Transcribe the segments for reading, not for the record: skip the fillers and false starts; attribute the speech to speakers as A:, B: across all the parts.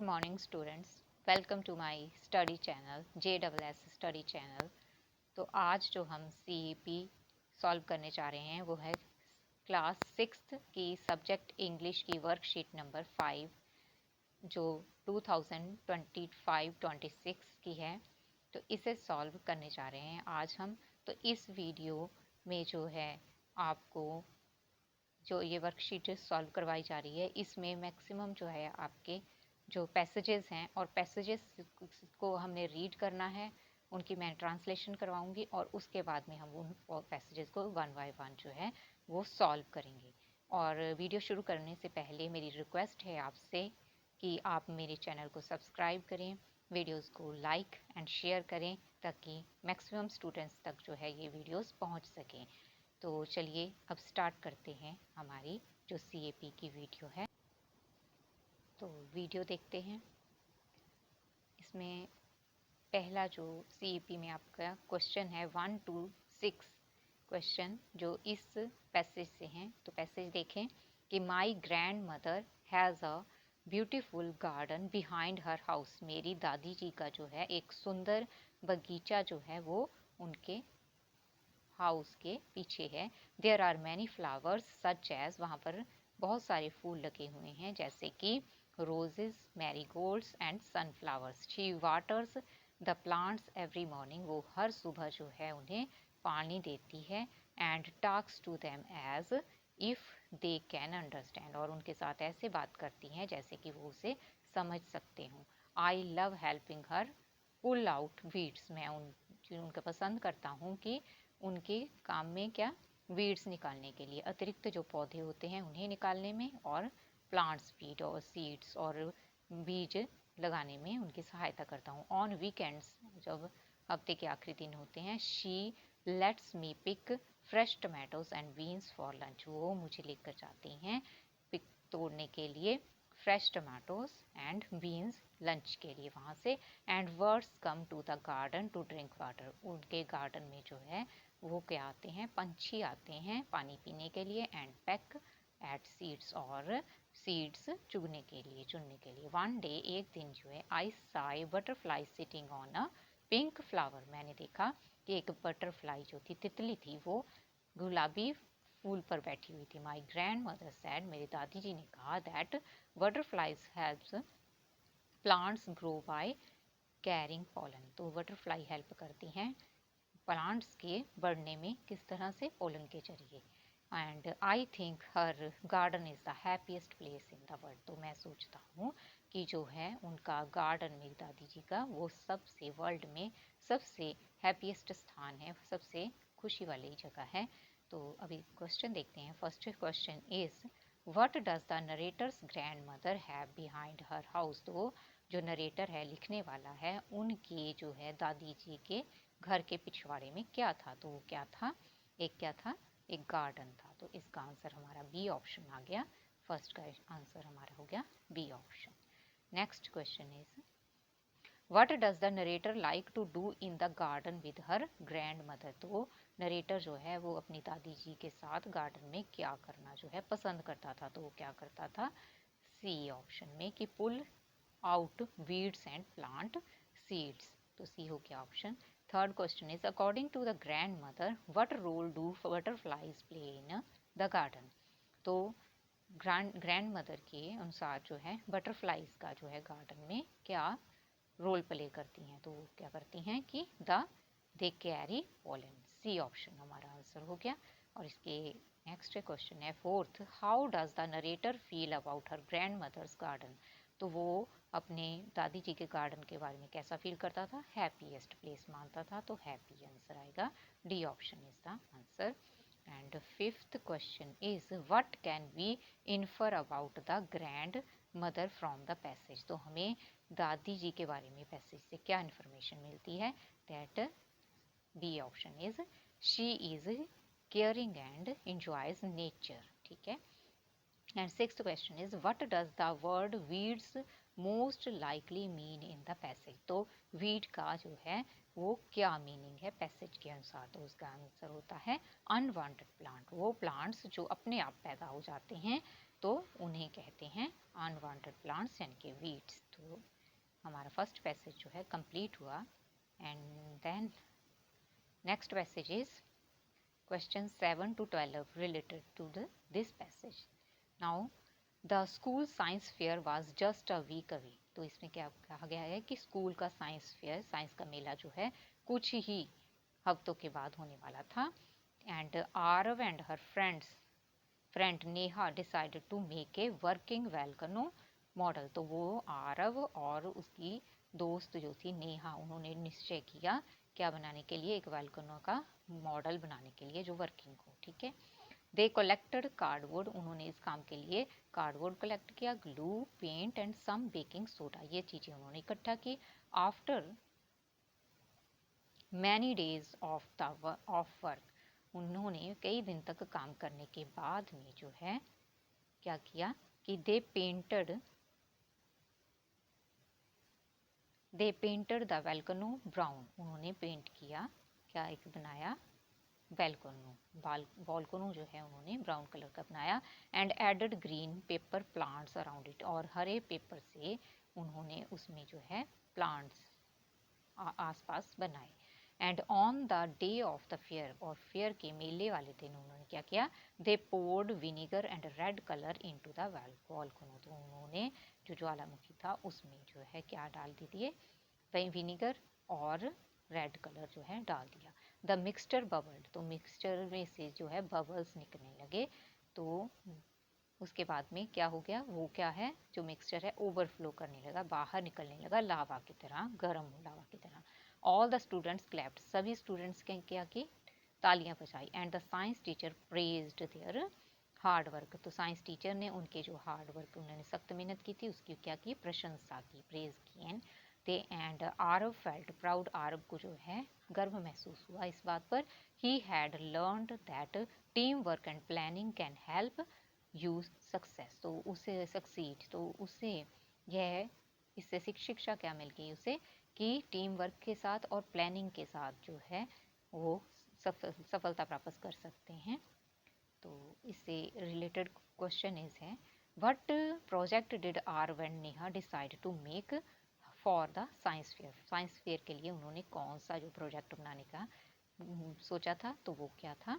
A: morning students, welcome to my study channel JSS study channel. तो आज जो हम CEP सॉल्व करने जा रहे हैं वो है क्लास 6th की सब्जेक्ट इंग्लिश की वर्कशीट नंबर 5 जो 2025-26 की है। तो इसे सॉल्व करने जा रहे हैं आज हम। तो इस वीडियो में जो है आपको जो ये वर्कशीट सॉल्व करवाई जा रही है इसमें मैक्सिमम जो है आपके जो पैसेजेस हैं और पैसेजेस को हमने रीड करना है, उनकी मैं ट्रांसलेशन करवाऊंगी और उसके बाद में हम उन पैसेजेस को वन बाय वन जो है वो सॉल्व करेंगे। और वीडियो शुरू करने से पहले मेरी रिक्वेस्ट है आपसे कि आप मेरे चैनल को सब्सक्राइब करें, वीडियोस को लाइक एंड शेयर करें ताकि मैक्सिमम स्टूडेंट्स तक जो है ये वीडियोस पहुंच सकें। तो चलिए अब स्टार्ट करते हैं हमारी जो CAP की वीडियो है। तो वीडियो देखते हैं। इसमें पहला जो CAP में आपका क्वेश्चन है 1 to 6 क्वेश्चन जो इस पैसेज से हैं। तो पैसेज देखें कि my grand mother has a beautiful garden behind her house. मेरी दादी जी का जो है एक सुंदर बगीचा जो है वो उनके हाउस के पीछे है। There are many flowers such as, वहाँ पर बहुत सारे फूल लगे हुए हैं जैसे कि roses, marigolds and sunflowers. She waters the plants every morning, वो हर सुबह जो है उन्हें पानी देती है। And talks to them as if they can understand, और उनके साथ ऐसे बात करती हैं जैसे कि वो उसे समझ सकते हों। I love helping her pull out weeds, मैं उनका पसंद करता हूँ कि उनके काम में क्या वीड्स निकालने के लिए, अतिरिक्त जो पौधे होते हैं उन्हें निकालने में, और प्लांट्स फीड और सीड्स और बीज लगाने में उनकी सहायता करता हूँ। ऑन वीकेंड्स, जब हफ्ते के आखिरी दिन होते हैं, she lets me pick fresh tomatoes and beans for lunch, वो मुझे लेकर जाती हैं पिक तोड़ने के लिए fresh tomatoes and beans lunch के लिए वहाँ से। And birds come to the garden to drink water, उनके गार्डन में जो है वो क्या आते हैं, पंछी आते हैं पानी पीने के लिए। एंड पेक एट सीड्स, और सीड्स चुगने के लिए, चुनने के लिए। वन डे, एक दिन जो है, I saw butterfly sitting on a pink flower, मैंने देखा कि एक बटरफ्लाई जो थी, तितली थी, वो गुलाबी फूल पर बैठी हुई थी। माई ग्रैंड मदर सैड, मेरी दादी जी ने कहा, that butterflies helps plants grow by carrying pollen, तो बटरफ्लाई हेल्प करती हैं प्लांट्स के बढ़ने में किस तरह से, पोलन के जरिए। And I think her garden is the happiest place in the world, तो मैं सोचता हूँ कि जो है उनका गार्डन, मेरी दादी जी का, वो सबसे वर्ल्ड में सबसे हैप्पीएस्ट स्थान है, सबसे खुशी वाली जगह है। तो अभी क्वेश्चन देखते हैं। First question is what does the narrator's grand mother have behind her house, तो जो नरेटर है, लिखने वाला है, उनकी जो है दादी जी के घर के पिछवाड़े में क्या था, तो वो क्या था, एक क्या था, एक गार्डन था। तो इसका आंसर हमारा बी ऑप्शन आ गया। फर्स्ट का आंसर हमारा हो गया B option. Next question is what does the narrator like to do in the garden with her grandmother, तो नरेटर जो है वो अपनी दादी जी के साथ गार्डन में क्या करना जो है पसंद करता था, तो वो क्या करता था, सी ऑप्शन में, कि pull out weeds and plant seeds, तो सी हो गया option. Third question is according to the grandmother what role do butterflies play in the garden, तो ग्रैंड मदर के अनुसार जो है बटरफ्लाइज का जो है गार्डन में क्या रोल प्ले करती हैं, तो क्या करती हैं कि they carry pollen, C option हमारा आंसर हो गया। और इसके नेक्स्ट क्वेश्चन है fourth, how does the narrator feel about her grandmother's garden, तो वो अपने दादी जी के गार्डन के बारे में कैसा फील करता था, हैप्पीएस्ट प्लेस मानता था, तो हैप्पी आंसर आएगा, D option is the answer. And fifth question is what can we infer about the grandmother from the passage, तो हमें दादी जी के बारे में पैसेज से क्या इन्फॉर्मेशन मिलती है, that B option is she is caring and enjoys nature, ठीक है। And sixth question is what does the word weeds most likely mean in the passage, तो वीड का जो है वो क्या मीनिंग है पैसेज के अनुसार, तो उसका आंसर होता है अनवांटेड प्लांट, वो प्लांट्स जो अपने आप पैदा हो जाते हैं तो उन्हें कहते हैं अनवांटेड प्लांट्स यानी कि वीड्स। तो हमारा फर्स्ट पैसेज जो है कंप्लीट हुआ। And then next passage is question 7 to 12 related to this passage. Now the school science fair was just a week away. तो इसमें क्या कहा गया है कि स्कूल का साइंस फेयर, साइंस का मेला जो है कुछ ही हफ्तों के बाद होने वाला था। And Aarav and her friend Neha decided to make a working volcano model. तो वो आरव और उसकी दोस्त जो थी नेहा, उन्होंने निश्चय किया क्या बनाने के लिए, एक वोल्केनो का मॉडल बनाने के लिए जो वर्किंग हो। ठीक है। दे कलेक्टेड कार्डबोर्ड, उन्होंने इस काम के लिए कार्डबोर्ड कलेक्ट किया, glue, paint and some baking soda, ये चीजें उन्होंने इकट्ठा की। After many days of work, उन्होंने कई दिन तक काम करने के बाद में जो है क्या किया कि दे पेंटेड द वोल्केनो ब्राउन, उन्होंने पेंट किया, क्या एक बनाया वोल्केनो जो है उन्होंने ब्राउन कलर का बनाया। And added green paper plants around it, और हरे पेपर से उन्होंने उसमें जो है प्लांट्स आसपास बनाए। And on the day of the fair, और फेयर के मेले वाले दिन उन्होंने क्या किया, they poured vinegar and red colour into the volcano, तो उन्होंने जो ज्वालामुखी था उसमें जो है क्या डाल दिए, विनीगर और रेड कलर जो है डाल दिया। द मिक्सचर बबल्ड, तो मिक्सचर में से जो है बबल्स निकलने लगे। तो उसके बाद में क्या हो गया, वो क्या है जो मिक्सचर है ओवरफ्लो करने लगा, बाहर निकलने लगा लावा की तरह, गर्म लावा की तरह। ऑल द स्टूडेंट्स क्लैप्ड, सभी स्टूडेंट्स के क्या की तालियां बजाई। And the science teacher praised there hard work, तो साइंस टीचर ने उनके जो हार्ड वर्क, उन्होंने सख्त मेहनत की थी, उसकी क्या की प्रशंसा की, प्रेज की। And Aarav felt proud, Aarav को जो है गर्व महसूस हुआ इस बात पर। He had learned that team work and planning can help you success, तो उसे सक्सीड, तो उसे यह इससे शिक्षा क्या मिल गई उसे कि टीम वर्क के साथ और प्लानिंग के साथ जो है वो सफलता प्राप्त कर सकते हैं। तो इससे रिलेटेड क्वेश्चन इज है, what project did Aarav and Neha decide to make for the science fair, science fair के लिए उन्होंने कौन सा जो प्रोजेक्ट बनाने का सोचा था, तो वो क्या था,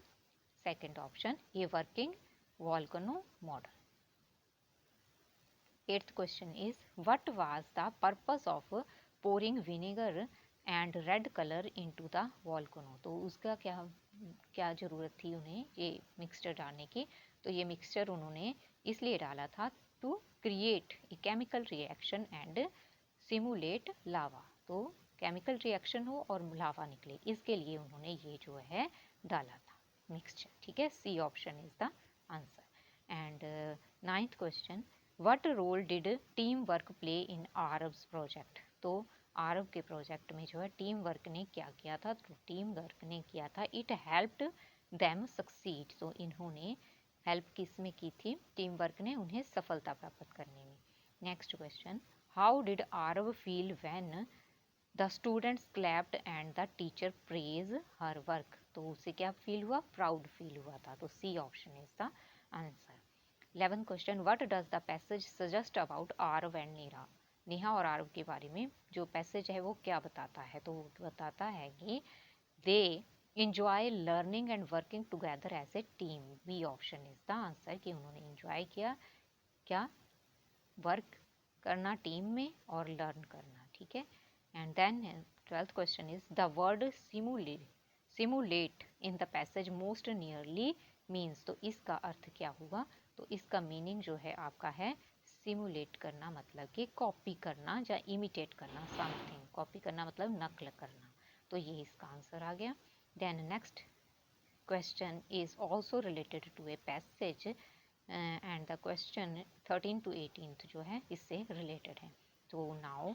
A: second option A working volcano model. Eighth question is, what was the purpose of pouring vinegar and red color into the volcano, तो उसका क्या जरूरत थी उन्हें ये मिक्सचर डालने की, तो ये मिक्सचर उन्होंने इसलिए डाला था to create a chemical reaction and simulate lava, तो केमिकल रिएक्शन हो और लावा निकले, इसके लिए उन्होंने ये जो है डाला था मिक्सचर। ठीक है, C option is the answer. And ninth question, what role did team work play in Aarav's project, तो आरव के प्रोजेक्ट में जो है टीम वर्क ने क्या किया था, तो टीम वर्क ने किया था इट हेल्प्ड देम सक्सीड, तो इन्होंने हेल्प किस में की थी, टीम वर्क ने उन्हें सफलता प्राप्त करने में। Next question, how did Aarav feel when the students clapped and the teacher praise her work, तो उसे क्या फील हुआ, प्राउड फील हुआ था, तो C option is the answer. 11th question, what does the passage suggest about Aarav and Neha, Neha और आरव के बारे में जो पैसेज है वो क्या बताता है, तो वो बताता है कि they enjoy learning and working together as a team, B option is the answer, कि उन्होंने इंजॉय किया क्या, वर्क करना टीम में और लर्न करना। ठीक है। And then 12th question is the word simulate in the passage most nearly means, तो इसका अर्थ क्या हुआ, तो इसका मीनिंग जो है आपका है सिमुलेट करना, मतलब कि कॉपी करना या इमिटेट करना समथिंग, कॉपी करना मतलब नकल करना, तो ये इसका आंसर आ गया। Then next question is also related to a passage and the question 13 to 18 जो है इससे रिलेटेड है, तो now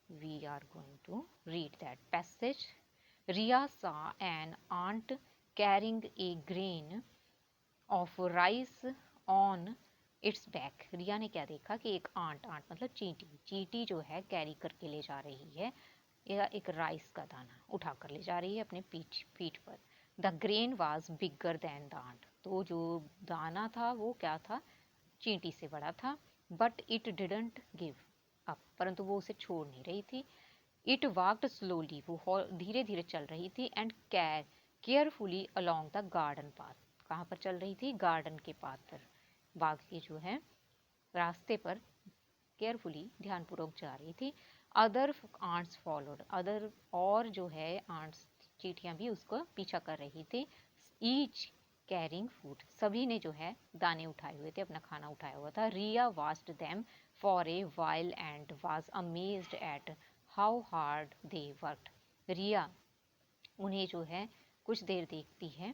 A: we are going to read that passage. Riya saw an ant carrying a grain of rice on its back. रिया ने क्या देखा कि एक आंट मतलब चींटी जो है कैरी करके ले जा रही है या एक राइस का दाना उठा कर ले जा रही है अपने पीठ पर। The grain was bigger than the ant, तो जो दाना था वो क्या था, चींटी से बड़ा था। But it didn't give, up, परंतु वो उसे छोड़ नहीं रही थी। इट वॉक्ड स्लोली, वो धीरे धीरे चल रही थी। And carefully along the garden path, कहाँ पर चल रही थी? गार्डन के पाथ पर, बाग के जो है रास्ते पर केयरफुली ध्यानपूर्वक जा रही थी। अदर आंट्स फॉलोड, अदर और जो है आंट्स चींटियां भी उसको पीछा कर रही थी। ईच कैरिंग फूड, सभी ने जो है दाने उठाए हुए थे, अपना खाना उठाया हुआ था। Riya watched them for a while and was amazed at how hard they worked. Riya उन्हें जो है कुछ देर देखती है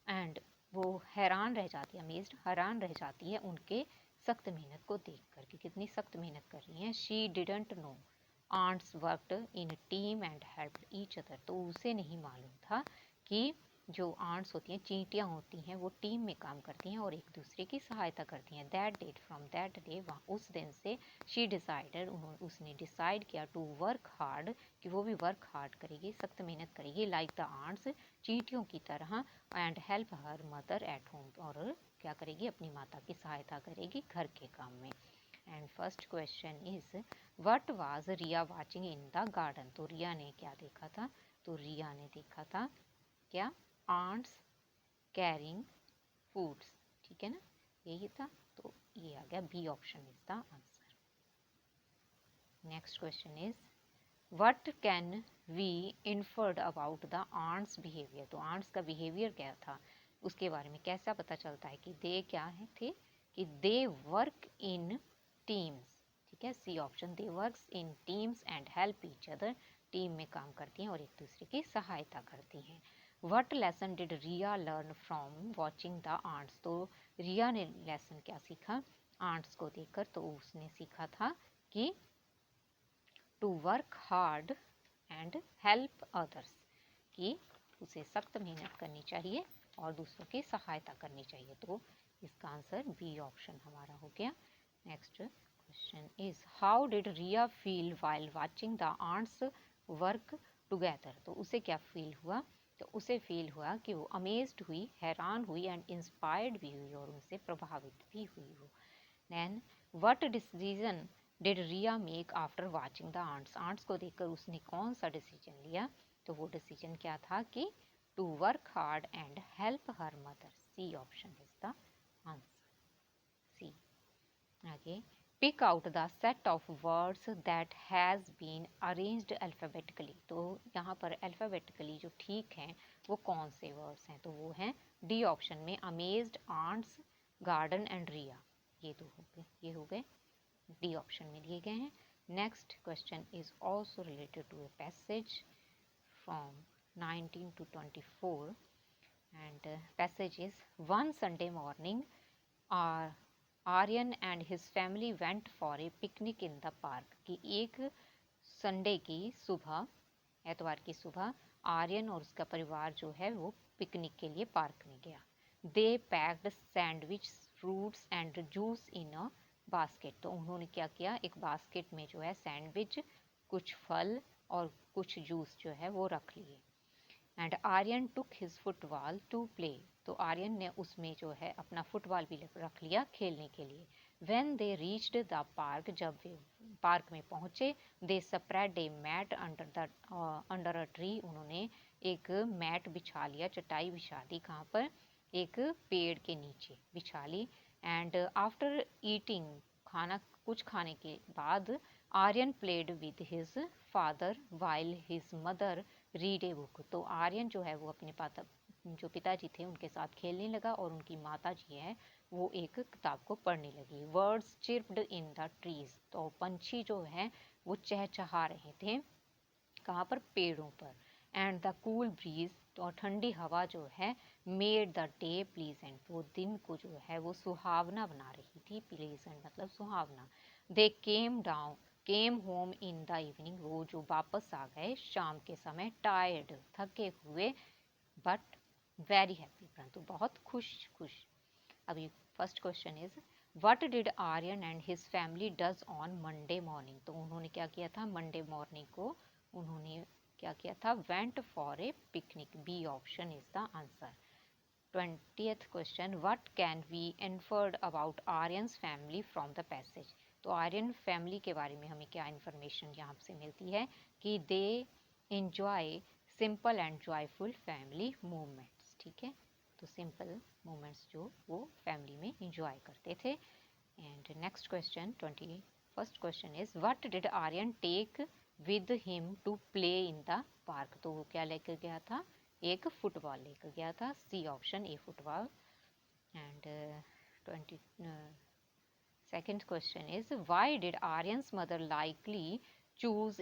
A: एंड वो हैरान रह जाती है, अमेज्ड हैरान रह जाती है उनके सख्त मेहनत को देख कर कि कितनी सख्त मेहनत कर रही हैं। She didn't know ants worked in team and help each other, तो उसे नहीं मालूम था कि जो आंट्स होती हैं, चींटियां होती हैं, वो टीम में काम करती हैं और एक दूसरे की सहायता करती हैं। That date, from that day, उस दिन से शी डिसाइडेड, उसने डिसाइड किया टू वर्क हार्ड, कि वो भी वर्क हार्ड करेगी, सख्त मेहनत करेगी, लाइक द आंट्स, चींटियों की तरह। And help her mother at home, और क्या करेगी? अपनी माता की सहायता करेगी घर के काम में। And first question is what was Riya watching in the garden, तो रिया ने क्या देखा था? तो रिया ने देखा था क्या? आंट्स कैरिंग फूड्स, ठीक है ना, यही था। तो ये आ गया, B option is the answer. Next question is what can we inferred about the ants behaviour, तो आंट्स का बिहेवियर क्या था, उसके बारे में कैसा पता चलता है कि दे क्या है थे? कि दे वर्क इन टीम्स, ठीक है, C option, they work in teams and help each other, team में काम करती हैं और एक दूसरे की सहायता करती हैं। What lesson did Riya learn from watching the ants, तो रिया ने लेसन क्या सीखा आंट्स को देखकर? तो उसने सीखा था कि to work hard and help others, कि उसे सख्त मेहनत करनी चाहिए और दूसरों की सहायता करनी चाहिए। तो इसका आंसर बी ऑप्शन हमारा हो गया। Next question is how did Riya feel while watching the ants work together, तो उसे क्या फील हुआ? तो उसे फील हुआ कि वो अमेज्ड हुई, हैरान हुई एंड इंस्पायर्ड भी हुई और उनसे प्रभावित भी हुई हो। Then what decision did Riya make after watching the ants, ants को देखकर उसने कौन सा डिसीजन लिया? तो वो डिसीजन क्या था? कि to work hard and help her mother, C option is the answer, C. आगे pick out the set of words that has been arranged alphabetically, तो यहाँ पर अल्फ़ाबेटिकली जो ठीक हैं वो कौन से वर्ड्स हैं? तो वो हैं डी ऑप्शन में, अमेज्ड, आंट्स, गार्डन एंड रिया, ये दो हो गए, ये हो गए डी ऑप्शन में दिए गए हैं। Next question is also related to a passage from 19 to 24 and passage is one Sunday morning Aryan and his family went for a picnic in the park, कि एक संडे की सुबह, एतवार की सुबह, आर्यन और उसका परिवार जो है वो पिकनिक के लिए पार्क में गया। They packed sandwich, fruits and juice in a basket, तो उन्होंने क्या किया? एक बास्केट में जो है सैंडविच, कुछ फल और कुछ जूस जो है वो रख लिए। And Aryan took his football to play, तो आर्यन ने उसमें जो है अपना फुटबॉल भी रख लिया खेलने के लिए। When they reached the park, जब वे पार्क में पहुंचे, they spread a mat under a tree, उन्होंने एक मैट बिछा लिया, चटाई बिछा दी, कहाँ पर? एक पेड़ के नीचे बिछा ली। एंड आफ्टर ईटिंग, खाना कुछ खाने के बाद, Aryan played with his father while his mother read a book, तो आर्यन जो है वो अपने जो पिताजी थे उनके साथ खेलने लगा और उनकी माता जी है वो एक किताब को पढ़ने लगी। वर्ड्स चिर्प्ड इन द ट्रीज, तो पंछी जो है वो चहचहा रहे थे, कहाँ पर? पेड़ों पर। एंड द कूल ब्रीज, तो ठंडी हवा जो है, मेड द डे प्लीजेंट, वो दिन को जो है वो सुहावना बना रही थी, प्लीजेंट मतलब सुहावना। They came home in the evening, वो जो वापस आ गए शाम के समय, टायर्ड, थके हुए, बट वेरी हैप्पी, परंतु बहुत खुश। अभी first question is what did Aryan and his family does on Monday morning, तो उन्होंने क्या किया था मंडे मॉर्निंग को? उन्होंने क्या किया था? Went for a picnic, B option is the answer. 20th question, what can we inferred about Aryan's family from the passage. तो आर्यन फैमिली के बारे में हमें क्या इन्फॉर्मेशन यहाँ से मिलती है कि they enjoy simple and joyful family movements. ठीक है, तो सिंपल मूवमेंट्स जो वो फैमिली में इंजॉय करते थे। And next question 21st question is what did Aryan take with him to play in the park. तो वो क्या लेकर गया था, एक फुटबॉल लेकर गया था। C option a football. And 22nd question is why did Aryan's mother likely choose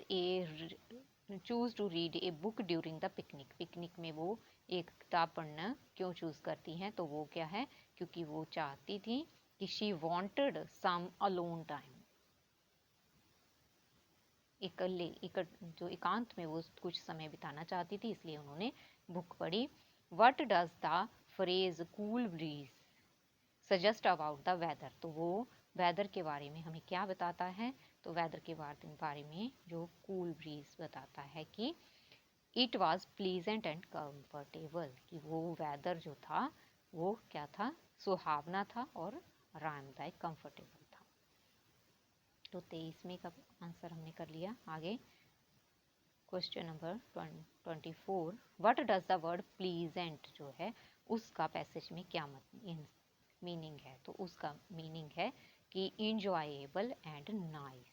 A: to read a book during the picnic. Picnic में वो एक किताब पढ़ना क्यों चूज करती हैं, तो वो क्या है, क्योंकि वो चाहती थी कि she wanted some alone time, जो एकांत में वो कुछ समय बिताना चाहती थी, इसलिए उन्होंने बुक पढ़ी। What does the phrase cool breeze suggest about the weather. तो वो वेदर के बारे में हमें क्या बताता है, तो वेदर के बारे में जो कूल ब्रीज बताता है कि it was pleasant and comfortable, कि वो वेदर जो था वो क्या था, सुहावना था और आरामदायक कंफर्टेबल था। तो 23वें का आंसर हमने कर लिया। आगे question number 24, what does the word pleasant जो है उसका पैसेज में क्या मीनिंग है। तो उसका मीनिंग है कि इंजॉयबल एंड नाइस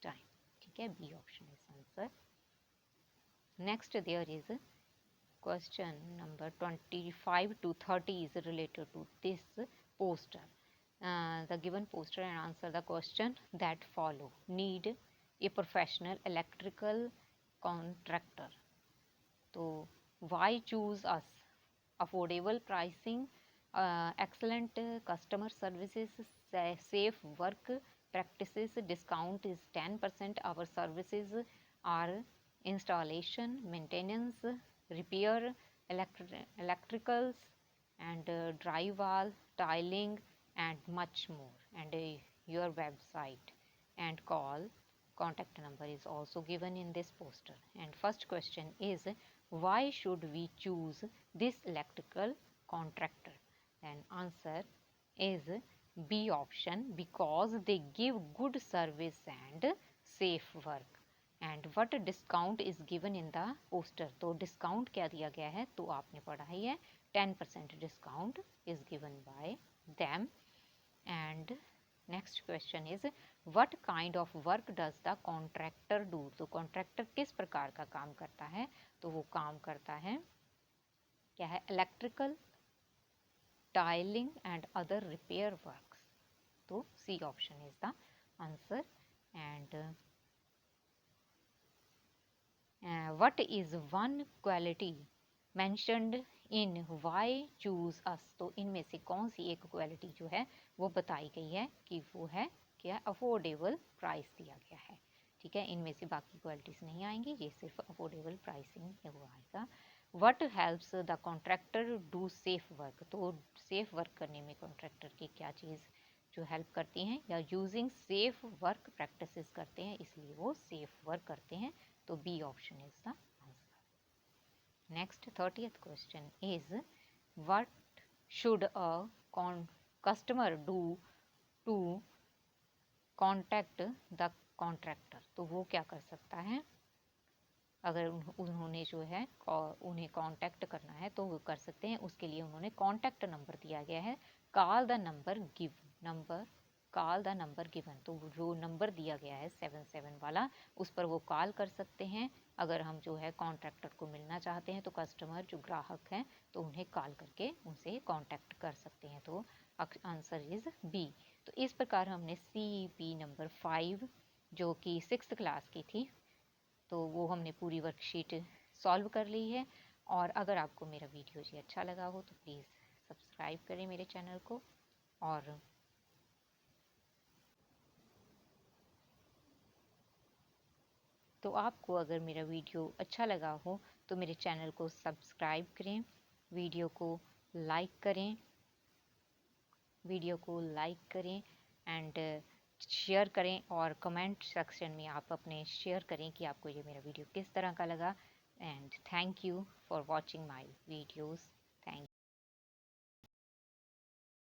A: टाइम। ठीक है, B option is answer. Next there is question number 25 to 30 is related to this poster. The given poster and answer the question that follow. Need a professional electrical contractor. So why choose us? Affordable pricing, excellent customer services, safe work practices, discount is 10%. Our services are installation, maintenance, repair, electricals and drywall, tiling and much more. And your website and call contact number is also given in this poster. And first question is why should we choose this electrical contractor? Then answer is B option, because they give good service and safe work. And what discount is given in the poster. तो discount क्या दिया गया है, तो आपने पढ़ा ही है 10% discount is given by them. And next question is what kind of work does the contractor do. तो कॉन्ट्रैक्टर किस प्रकार का काम करता है, तो वो काम करता है क्या है, electrical, tiling and other repair works. तो C option is the answer. And what is one quality mentioned in why choose us। तो इनमें से कौन सी एक क्वालिटी जो है वो बताई गई है कि वो है क्या, अफोर्डेबल प्राइस दिया गया है। ठीक है, इनमें से बाकी क्वालिटीज नहीं आएंगी, ये सिर्फ अफोर्डेबल प्राइसिंग वो आएगा। What helps the contractor do safe work. तो सेफ वर्क करने में कॉन्ट्रैक्टर की क्या चीज़ जो हेल्प करती हैं, या यूजिंग सेफ वर्क प्रैक्टिसेस करते हैं, इसलिए वो सेफ वर्क करते हैं। तो B option is the answer. Next 30th question is what should a customer do to contact the contractor. तो वो क्या कर सकता है, अगर उन्होंने जो है उन्हें कांटेक्ट करना है तो वो कर सकते हैं। उसके लिए उन्होंने कांटेक्ट नंबर दिया गया है, कॉल द नंबर गिवन। तो जो नंबर दिया गया है 77 वाला, उस पर वो कॉल कर सकते हैं। अगर हम जो है कॉन्ट्रैक्टर को मिलना चाहते हैं तो कस्टमर जो ग्राहक हैं तो उन्हें कॉल करके उनसे कांटेक्ट कर सकते हैं। तो आंसर इज बी। तो इस प्रकार हमने CEP नंबर 5 जो कि 6th क्लास की थी, तो वो हमने पूरी वर्कशीट सॉल्व कर ली है। और अगर आपको मेरा वीडियो जी अच्छा लगा हो तो प्लीज़ सब्सक्राइब करें मेरे चैनल को। और तो आपको अगर मेरा वीडियो अच्छा लगा हो तो मेरे चैनल को सब्सक्राइब करें, वीडियो को लाइक करें एंड शेयर करें। और कमेंट सेक्शन में आप अपने शेयर करें कि आपको ये मेरा वीडियो किस तरह का लगा। And thank you for watching my videos.